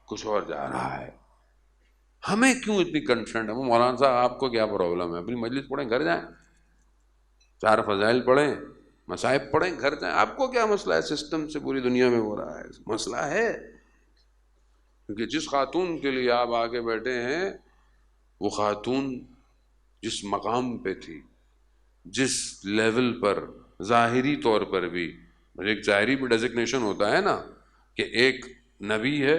کچھ اور جا رہا ہے۔ ہمیں کیوں اتنی کنسرن ہے؟ وہ مولانا صاحب آپ کو کیا پرابلم ہے؟ اپنی مجلس پڑھیں، گھر جائیں، چار فضائل پڑھیں، مصائب پڑھیں، گھر جائیں۔ آپ کو کیا مسئلہ ہے؟ سسٹم سے پوری دنیا میں ہو رہا ہے، مسئلہ ہے۔ کیونکہ جس خاتون کے لیے آپ آگے بیٹھے ہیں، وہ خاتون جس مقام پہ تھی، جس لیول پر ظاہری طور پر بھی، ایک ظاہری بھی ڈیزگنیشن ہوتا ہے نا کہ ایک نبی ہے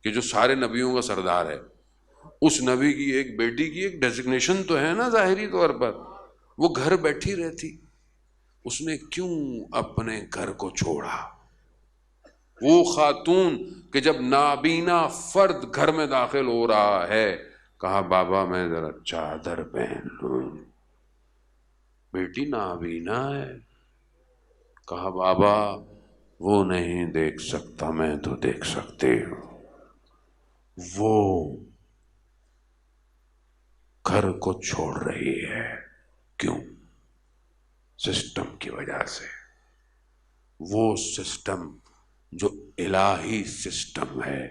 کہ جو سارے نبیوں کا سردار ہے، اس نبی کی ایک بیٹی کی ایک ڈیزگنیشن تو ہے نا ظاہری طور پر۔ وہ گھر بیٹھی رہتی، اس نے کیوں اپنے گھر کو چھوڑا؟ وہ خاتون کہ جب نابینا فرد گھر میں داخل ہو رہا ہے، کہا بابا میں ذرا چادر پہن لوں۔ بیٹی نابینا ہے، کہا بابا وہ نہیں دیکھ سکتا، میں تو دیکھ سکتی ہوں۔ وہ گھر کو چھوڑ رہی ہے، کیوں؟ سسٹم کی وجہ سے۔ وہ سسٹم جو الہی سسٹم ہے،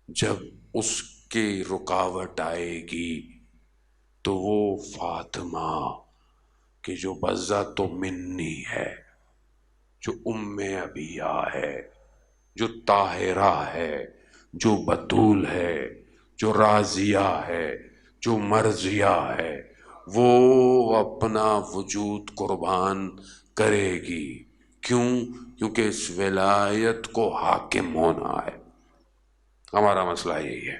جب اس کی رکاوٹ آئے گی تو وہ فاطمہ کہ جو بذات و منی ہے، جو ام ابیہ ہے، جو طاہرہ ہے، جو بتول ہے، جو راضیہ ہے، جو مرضیہ ہے، وہ اپنا وجود قربان کرے گی۔ کیوں؟ کیونکہ اس ولایت کو حاکم ہونا ہے۔ ہمارا مسئلہ یہی ہے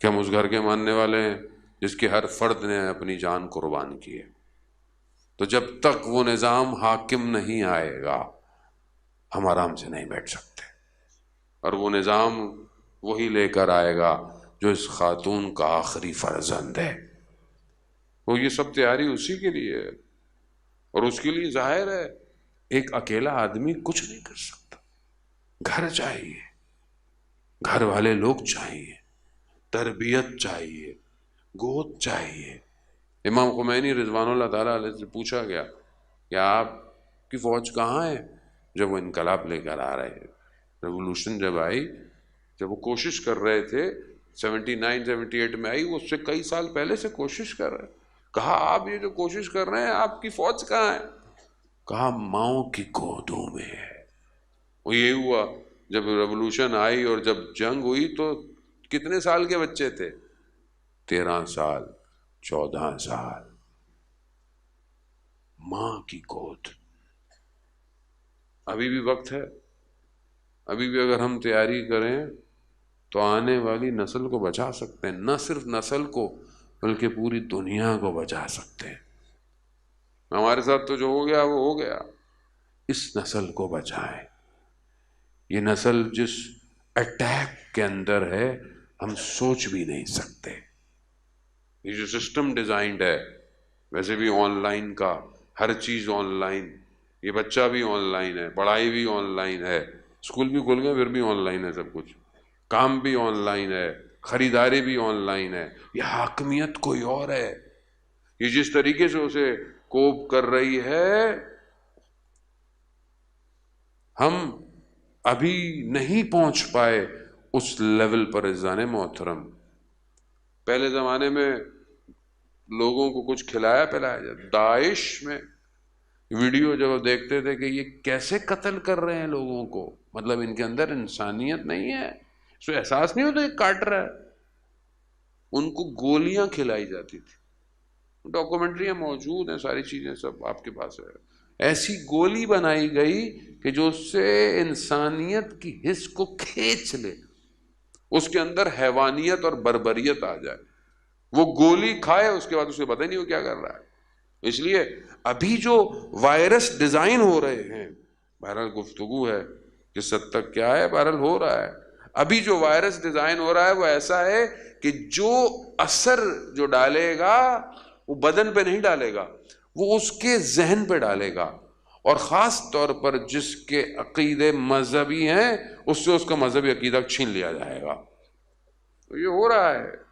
کہ ہم اس گھر کے ماننے والے ہیں جس کے ہر فرد نے اپنی جان قربان کی ہے۔ تو جب تک وہ نظام حاکم نہیں آئے گا، ہم آرام سے نہیں بیٹھ سکتے، اور وہ نظام وہی لے کر آئے گا جو اس خاتون کا آخری فرزند ہے۔ وہ یہ سب تیاری اسی کے لیے ہے، اور اس کے لیے ظاہر ہے ایک اکیلا آدمی کچھ نہیں کر سکتا۔ گھر چاہیے، گھر والے لوگ چاہیے، تربیت چاہیے، گود چاہیے، امام خمینی رضوان اللہ تعالیٰ علیہ سے پوچھا گیا کہ آپ کی فوج کہاں ہے جب وہ انقلاب لے کر آ رہے ہیں، ریولوشن جب آئی، جب وہ کوشش کر رہے تھے 79-78 میں آئی، وہ اس سے کئی سال پہلے سے کوشش کر رہے. کہا آپ یہ جو کوشش کر رہے ہیں آپ کی فوج کہاں ہے؟ کہا ماؤں کی گودوں میں ہے. وہ یہ ہوا جب ریولوشن آئی اور جب جنگ ہوئی تو کتنے سال کے بچے تھے؟ 13 سال 14 سال. ماں کی گود. ابھی بھی وقت ہے، ابھی بھی اگر ہم تیاری کریں تو آنے والی نسل کو بچا سکتے ہیں. نہ صرف نسل کو بلکہ پوری دنیا کو بچا سکتے ہیں. ہمارے ساتھ تو جو ہو گیا وہ ہو گیا، اس نسل کو بچائیں. یہ نسل جس اٹیک کے اندر ہے ہم سوچ بھی نہیں سکتے. یہ جو سسٹم ڈیزائنڈ ہے، ویسے بھی آن لائن کا، ہر چیز آن لائن، یہ بچہ بھی آن لائن ہے، پڑھائی بھی آن لائن ہے، اسکول بھی کھل گئے پھر بھی آن لائن ہے، سب کچھ کام بھی آن لائن ہے، خریداری بھی آن لائن ہے. یہ حاکمیت کوئی اور ہے. یہ جس طریقے سے اسے کوپ کر رہی ہے، ہم ابھی نہیں پہنچ پائے اس لیول پر. عزیزان محترم، پہلے زمانے میں لوگوں کو کچھ کھلایا پلایا جاتا. داعش میں ویڈیو جب وہ دیکھتے تھے کہ یہ کیسے قتل کر رہے ہیں لوگوں کو، مطلب ان کے اندر انسانیت نہیں ہے، اس کو احساس نہیں ہوتا کہ کاٹ رہا ہے. ان کو گولیاں کھلائی جاتی تھی. ڈاکومنٹریاں موجود ہیں، ساری چیزیں سب آپ کے پاس ہے. ایسی گولی بنائی گئی کہ جو اس سے انسانیت کی حس کو کھینچ لے، اس کے اندر حیوانیت اور بربریت آ جائے. وہ گولی کھائے اس کے بعد اسے پتہ نہیں وہ کیا کر رہا ہے. اس لیے ابھی جو وائرس ڈیزائن ہو رہے ہیں، بہرحال گفتگو ہے کس حد تک کیا ہے، بہرحال ہو رہا ہے. ابھی جو وائرس ڈیزائن ہو رہا ہے وہ ایسا ہے کہ جو اثر جو ڈالے گا وہ بدن پہ نہیں ڈالے گا، وہ اس کے ذہن پہ ڈالے گا، اور خاص طور پر جس کے عقیدے مذہبی ہیں اس سے اس کا مذہبی عقیدہ چھین لیا جائے گا. تو یہ ہو رہا ہے.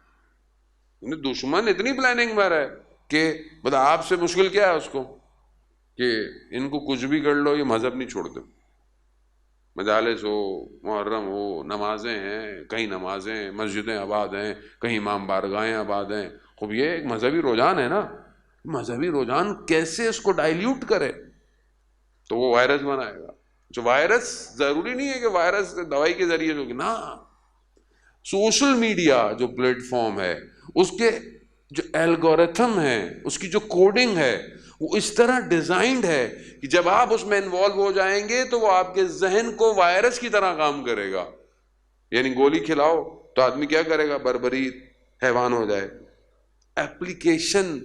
دشمن اتنی پلاننگ میں رہا ہے کہ بتا آپ سے مشکل کیا ہے اس کو کہ ان کو کچھ بھی کر لو یہ مذہب نہیں چھوڑتے. مجالس ہو، محرم ہو، نمازیں ہیں، کہیں نمازیں، مسجدیں آباد ہیں، کہیں امام بارگاہیں آباد ہیں. خوب یہ ایک مذہبی رجحان ہے نا، مذہبی رجحان کیسے اس کو ڈائلیوٹ کرے؟ تو وہ وائرس بنائے گا. جو وائرس ضروری نہیں ہے کہ وائرس دوائی کے ذریعے ہوگی، نا. سوشل میڈیا جو پلیٹ فارم ہے، اس کے جو الگورتھم ہے، اس کی جو کوڈنگ ہے، وہ اس طرح ڈیزائنڈ ہے کہ جب آپ اس میں انوالو ہو جائیں گے تو وہ آپ کے ذہن کو وائرس کی طرح کام کرے گا. یعنی گولی کھلاؤ تو آدمی کیا کرے گا؟ بربری حیوان ہو جائے. ایپلیکیشن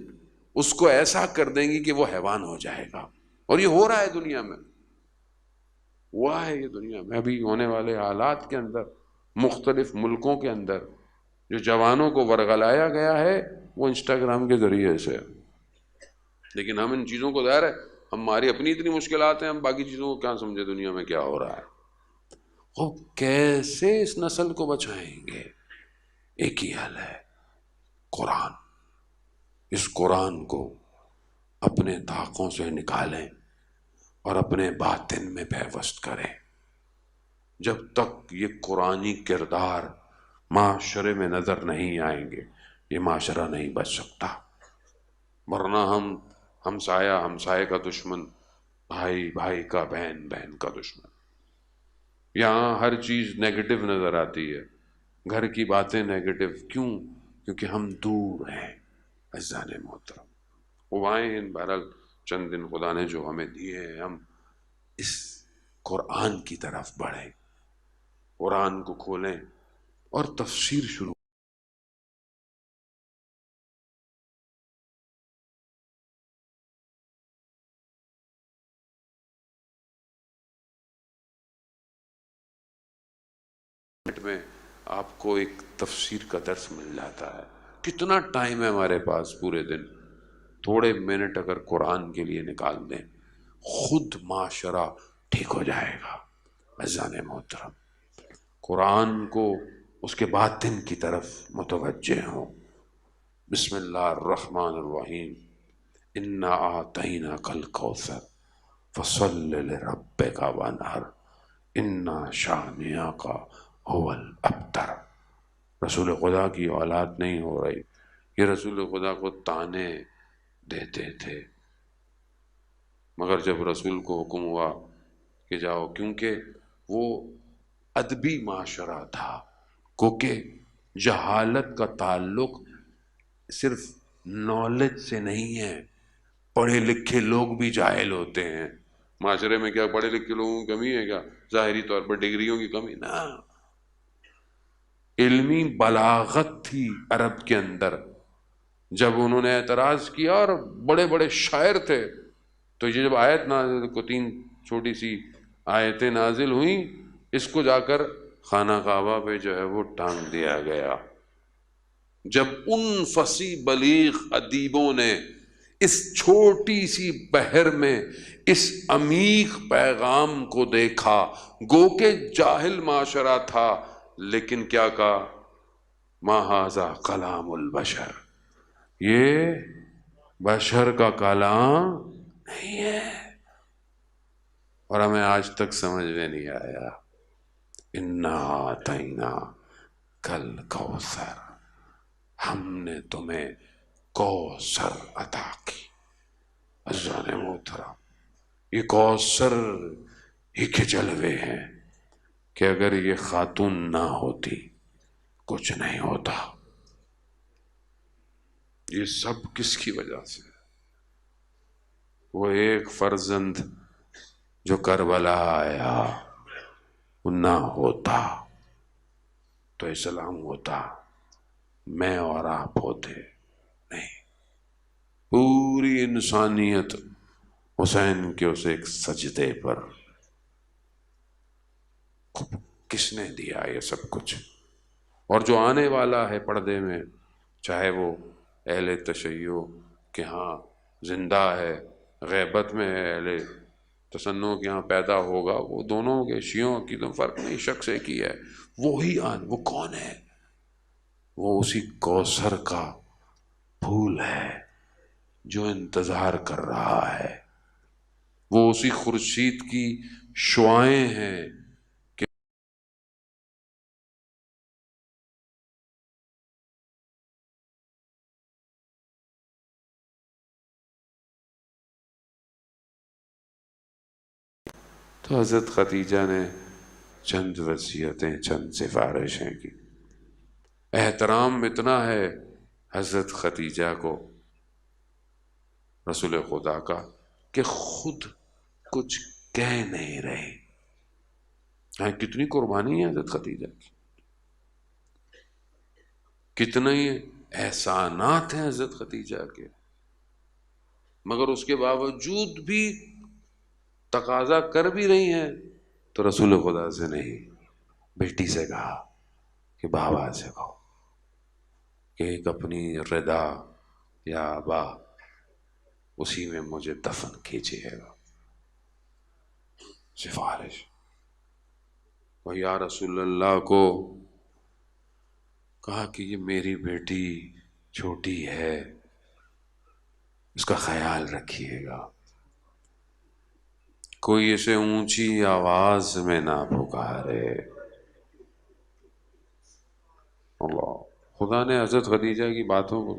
اس کو ایسا کر دیں گی کہ وہ حیوان ہو جائے گا. اور یہ ہو رہا ہے دنیا میں، ہوا ہے یہ دنیا میں. ابھی ہونے والے حالات کے اندر مختلف ملکوں کے اندر جو جوانوں کو ورغلایا گیا ہے وہ انسٹاگرام کے ذریعے سے. لیکن ہم ان چیزوں کو ظاہر ہے ہماری اپنی اتنی مشکلات ہیں، ہم باقی چیزوں کو کیا سمجھے دنیا میں کیا ہو رہا ہے. وہ کیسے اس نسل کو بچائیں گے؟ ایک ہی حل ہے، قرآن. اس قرآن کو اپنے طاقوں سے نکالیں اور اپنے باطن میں پیوست کریں. جب تک یہ قرآنی کردار معاشرے میں نظر نہیں آئیں گے یہ معاشرہ نہیں بچ سکتا. ورنہ ہم ہمسایہ ہمسائے کا دشمن، بھائی بھائی کا، بہن بہن کا دشمن. یہاں ہر چیز نیگیٹو نظر آتی ہے، گھر کی باتیں نیگیٹو. کیوں؟ کیونکہ ہم دور ہیں. عزیزان محترم، وہ آئے ہیں بہرحال چند دن خدا نے جو ہمیں دیے ہیں، ہم اس قرآن کی طرف بڑھیں، قرآن کو کھولیں اور تفسیر شروع. میں آپ کو ایک تفسیر کا درس مل جاتا ہے. کتنا ٹائم ہے ہمارے پاس پورے دن؟ تھوڑے منٹ اگر قرآن کے لیے نکال دیں خود معاشرہ ٹھیک ہو جائے گا. عزیزان محترم، قرآن کو اس کے باطن کی طرف متوجہ ہوں. بسم اللہ الرحمن الرحیم، انا اعطیناک الکوثر فصل لربک وانحر انا شانئک هو الابتر۔ رسول خدا کی اولاد نہیں ہو رہی، یہ رسول خدا کو طعنے دیتے تھے، مگر جب رسول کو حکم ہوا کہ جاؤ، کیونکہ وہ ادبی معاشرہ تھا، کیونکہ جہالت کا تعلق صرف نالج سے نہیں ہے، پڑھے لکھے لوگ بھی جاہل ہوتے ہیں۔ معاشرے میں کیا پڑھے لکھے لوگوں کی کمی ہے؟ کیا ظاہری طور پر ڈگریوں کی کمی؟ نہ، علمی بلاغت تھی عرب کے اندر۔ جب انہوں نے اعتراض کیا، اور بڑے بڑے شاعر تھے، تو یہ جب آیت نازل کو، 3 چھوٹی سی آیتیں نازل ہوئیں، اس کو جا کر خانہ کعبہ پہ جو ہے وہ ٹانگ دیا گیا۔ جب ان فصیح بلیغ ادیبوں نے اس چھوٹی سی بحر میں اس عمیق پیغام کو دیکھا، گو کہ جاہل معاشرہ تھا، لیکن کیا کہا؟ ما ھذا کلام البشر، یہ بشر کا کلام نہیں ہے۔ اور ہمیں آج تک سمجھ میں نہیں آیا۔ انا اعطیناک الکوثر، ہم نے تمہیں کوثر عطا کی۔ عزیزان محترم، یہ کوثر ہی کے جلوے ہیں کہ اگر یہ خاتون نہ ہوتی کچھ نہیں ہوتا۔ یہ سب کس کی وجہ سے؟ وہ ایک فرزند جو کربلا آیا، وہ نہ ہوتا تو اسلام ہوتا، میں اور آپ ہوتے نہیں۔ پوری انسانیت حسین کے اس ایک سجدے پر، کس نے دیا یہ سب کچھ؟ اور جو آنے والا ہے پردے میں، چاہے وہ اہل تشیع کے ہاں زندہ ہے، غیبت میں ہے، اہل تسنع کے ہاں پیدا ہوگا، وہ دونوں کے شیعوں کی تو فرق نہیں، شخص ایک ہی ہے۔ وہی وہ کون ہے؟ وہ اسی کوثر کا پھول ہے جو انتظار کر رہا ہے، وہ اسی خورشید کی شعائیں ہیں۔ تو حضرت خدیجہ نے چند وصیتیں، چند سفارشیں کی۔ احترام اتنا ہے حضرت خدیجہ کو رسول خدا کا کہ خود کچھ کہہ نہیں رہے۔ ہاں، کتنی قربانی ہے حضرت خدیجہ کی، کتنے احسانات ہیں حضرت خدیجہ کے، مگر اس کے باوجود بھی تقاضا کر بھی رہی ہیں تو رسول خدا سے نہیں، بیٹی سے کہا کہ بابا سے کہو کہ ایک اپنی ردا یا آبا، اسی میں مجھے دفن کیجیے گا۔ سفارش۔ اور یا رسول اللہ کو کہا کہ یہ میری بیٹی چھوٹی ہے، اس کا خیال رکھیے گا، کوئی اسے اونچی آواز میں نہ پکارے۔ اللہ، خدا نے حضرت خدیجہ کی باتوں کو،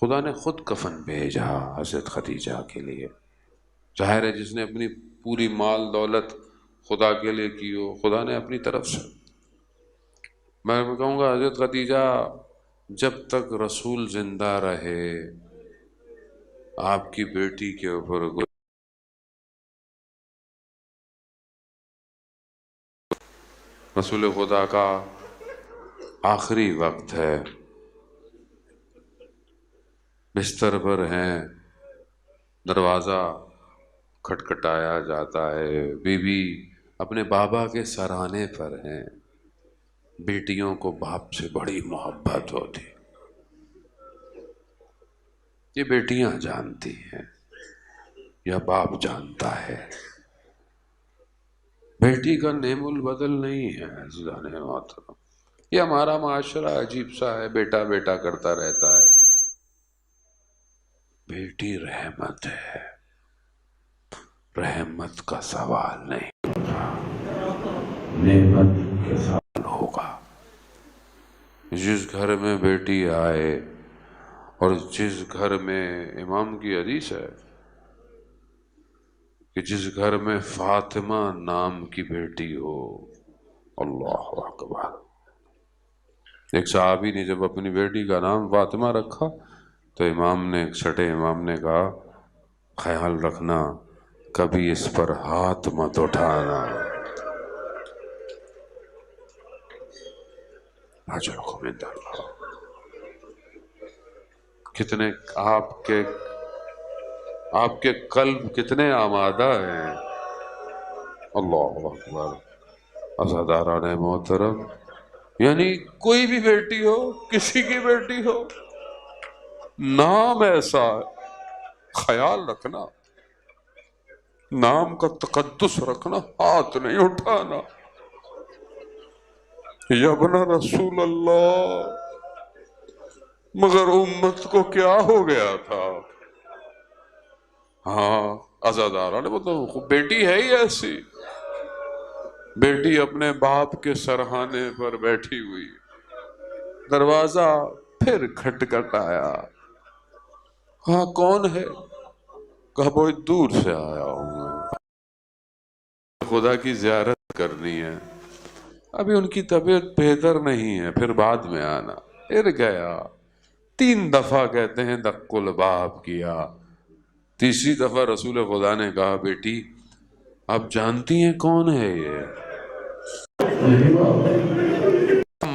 خدا نے خود کفن بھیجا حضرت خدیجہ کے لیے۔ ظاہر ہے جس نے اپنی پوری مال دولت خدا کے لیے کی ہو، خدا نے اپنی طرف سے۔ میں کہوں گا حضرت خدیجہ جب تک رسول زندہ رہے، آپ کی بیٹی کے اوپر رسول خدا کا آخری وقت ہے، بستر پر ہیں، دروازہ کھٹکھٹایا جاتا ہے، بی بی اپنے بابا کے سرانے پر ہیں۔ بیٹیوں کو باپ سے بڑی محبت ہوتی، یہ بیٹیاں جانتی ہیں یا باپ جانتا ہے۔ بیٹی کا نعم البدل نہیں ہے عزیزان محترم، یہ ہمارا معاشرہ عجیب سا ہے، بیٹا بیٹا کرتا رہتا ہے۔ بیٹی رحمت ہے، رحمت کا سوال نہیں، نعمت کے سوال ہوگا۔ جس گھر میں بیٹی آئے، اور جس گھر میں، امام کی حدیث ہے کہ جس گھر میں فاطمہ نام کی بیٹی ہو، اللہ اکبر۔ ایک صحابی نے جب اپنی بیٹی کا نام فاطمہ رکھا تو چھٹے امام نے کہا خیال رکھنا کبھی اس پر ہاتھ مت اٹھانا، اجرکم عند اللہ۔ کتنے آپ کے قلب کتنے آمادہ ہیں، اللہ اکبر۔ عزاداران محترم، یعنی کوئی بھی بیٹی ہو، کسی کی بیٹی ہو، نام ایسا ہے، خیال رکھنا، نام کا تقدس رکھنا، ہاتھ نہیں اٹھانا۔ یا ابن رسول اللہ، مگر امت کو کیا ہو گیا تھا؟ ہاں، عزادارہ نے بتاؤ، بیٹی ہے ہی ایسی، بیٹی اپنے باپ کے سرہانے پر بیٹھی ہوئی، دروازہ پھر کھٹکھٹایا۔ ہاں، کون ہے؟ کہا بہت دور سے آیا ہوں میں، خدا کی زیارت کرنی ہے، ابھی ان کی طبیعت بہتر نہیں ہے، پھر بعد میں آنا۔ پھر گیا، 3 دفعہ کہتے ہیں دق الباب کیا، تیسری دفعہ رسول خدا نے کہا بیٹی آپ جانتی ہیں کون ہے یہ؟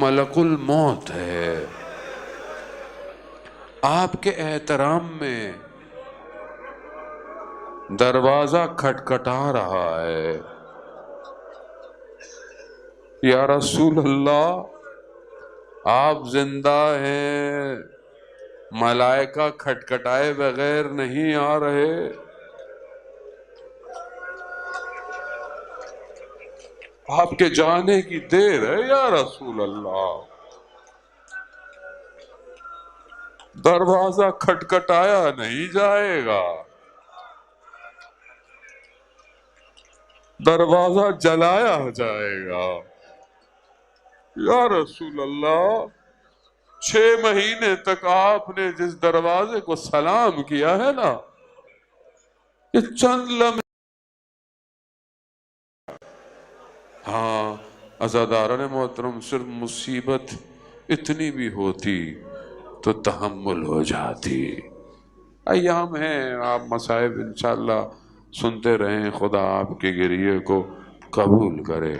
ملک الموت ہے، آپ کے احترام میں دروازہ کھٹکھٹا رہا ہے۔ یا رسول اللہ، آپ زندہ ہیں، ملائکہ کھٹکھٹائے بغیر نہیں آ رہے۔ آپ کے جانے کی دیر ہے یا رسول اللہ۔ دروازہ کھٹکھٹایا نہیں جائے گا، دروازہ جلایا جائے گا۔ یا رسول اللہ، 6 مہینے تک آپ نے جس دروازے کو سلام کیا ہے نا، یہ چند لمحے۔ ہاں عزاداران محترم، صرف مصیبت اتنی بھی ہوتی تو تحمل ہو جاتی۔ ایام ہیں، آپ مصائب انشاءاللہ سنتے رہیں، خدا آپ کے گریے کو قبول کرے۔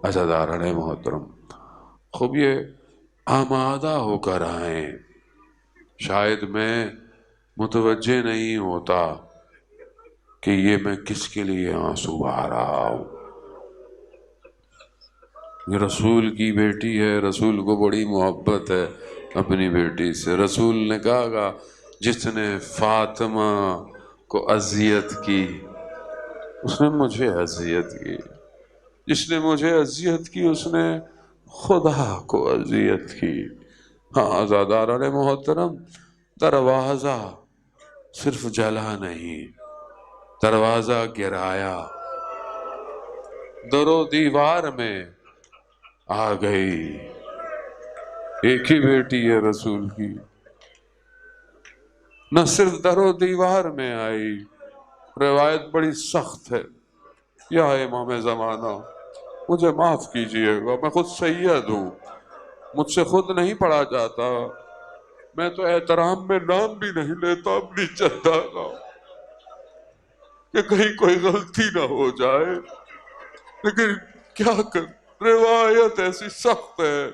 عزاداران محترم، خوب یہ آمادہ ہو کر آئیں، شاید میں متوجہ نہیں ہوتا کہ یہ میں کس کے لیے آنسو بہا رہا ہوں۔ یہ رسول کی بیٹی ہے، رسول کو بڑی محبت ہے اپنی بیٹی سے۔ رسول نے کہا جس نے فاطمہ کو اذیت کی اس نے مجھے اذیت کی، جس نے مجھے اذیت کی اس نے خدا کو اذیت کی۔ ہاں عزاداران محترم، دروازہ صرف جلا نہیں، دروازہ گرایا، در و دیوار میں آ گئی۔ ایک ہی بیٹی ہے رسول کی، نہ صرف در و دیوار میں آئی، روایت بڑی سخت ہے۔ یا امام زمانہ، مجھے معاف کیجئے گا، میں خود سید ہوں، مجھ سے خود نہیں پڑھا جاتا، میں تو احترام میں نام بھی نہیں لیتا اپنی جدہ کا کہ کہیں کوئی غلطی نہ ہو جائے، لیکن کیا کر، روایت ایسی سخت ہے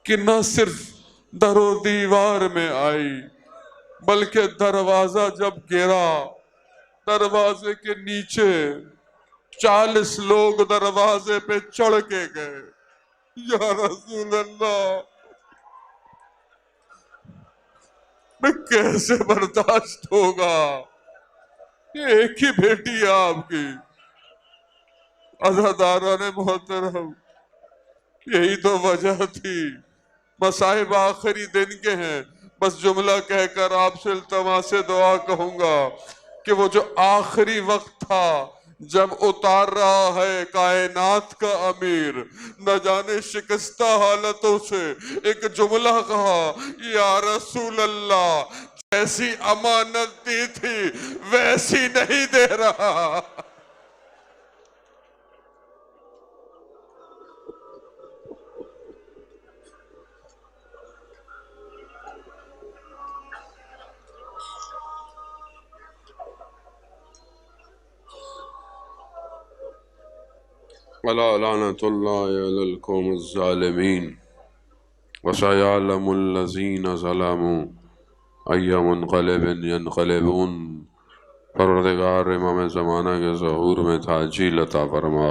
کہ نہ صرف در و دیوار میں آئی بلکہ دروازہ جب گرا، دروازے کے نیچے 40 لوگ دروازے پہ چڑھ کے گئے۔ یا رسول اللہ، میں کیسے برداشت ہوگا؟ یہ ایک ہی بیٹی ہے آپ کی۔ عزاداران محترم، یہی تو وجہ تھی۔ مصائب آخری دن کے ہیں، بس جملہ کہہ کر آپ سے التماس دعا کہوں گا کہ وہ جو آخری وقت تھا جب اتار رہا ہے کائنات کا امیر، نہ جانے شکستہ حالتوں سے ایک جملہ کہا، یا رسول اللہ جیسی امانت دی تھی ویسی نہیں دے رہا۔ الا لعنت اللہ علی القوم الظالمین وسیعلم الذین ظلموا ای منقلب ینقلبون۔ پروردگار امام زمانہ کے ظہور میں تعجیل عطا فرما،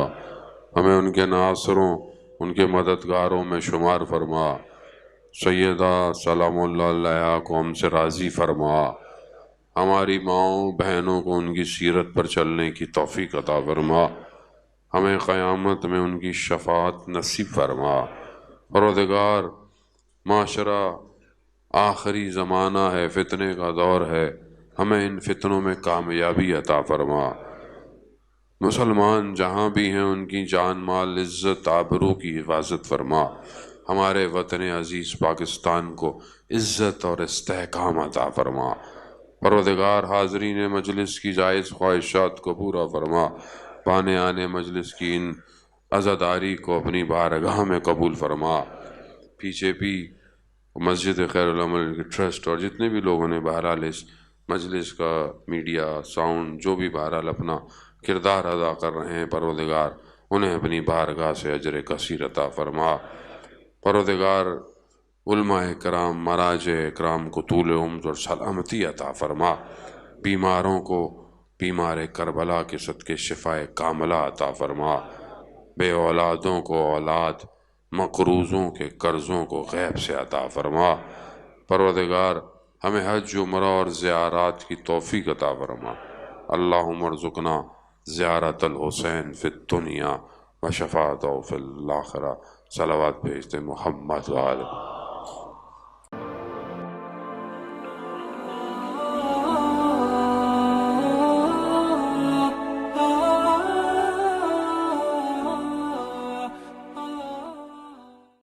ہمیں ان کے ناصروں ان کے مددگاروں میں شمار فرما۔ سیدہ سلام اللہ علیہا کو ہم سے راضی فرما، ہماری ماؤں بہنوں کو ان کی سیرت پر چلنے کی توفیق عطا فرما، ہمیں قیامت میں ان کی شفاعت نصیب فرما۔ پروردگار معاشرہ آخری زمانہ ہے، فتنے کا دور ہے، ہمیں ان فتنوں میں کامیابی عطا فرما۔ مسلمان جہاں بھی ہیں ان کی جان مال عزت آبرو کی حفاظت فرما، ہمارے وطن عزیز پاکستان کو عزت اور استحکام عطا فرما۔ پروردگار حاضرین مجلس کی جائز خواہشات کو پورا فرما، پانے آنے مجلس کی ان عزاداری کو اپنی بارگاہ میں قبول فرما۔ پیچھے بھی مسجد خیر العمل ٹرسٹ اور جتنے بھی لوگوں نے بہرحال اس مجلس کا میڈیا ساؤنڈ جو بھی بہرحال اپنا کردار ادا کر رہے ہیں، پروردگار انہیں اپنی بارگاہ سے اجر کثیر عطا فرما۔ پروردگار علماء کرام مراجع اکرام کو طول عمر اور سلامتی عطا فرما، بیماروں کو بیمار کربلا کے صدقے شفاء کاملہ عطا فرما، بے اولادوں کو اولاد، مقروضوں کے قرضوں کو غیب سے عطا فرما۔ پروردگار ہمیں حج عمرہ اور زیارات کی توفیق عطا فرما۔ اللہم ارزقنا زیارت الحسین فی الدنیا و شفاعتہ فی الآخرہ۔ صلوات بھیجتے محمد وآلہ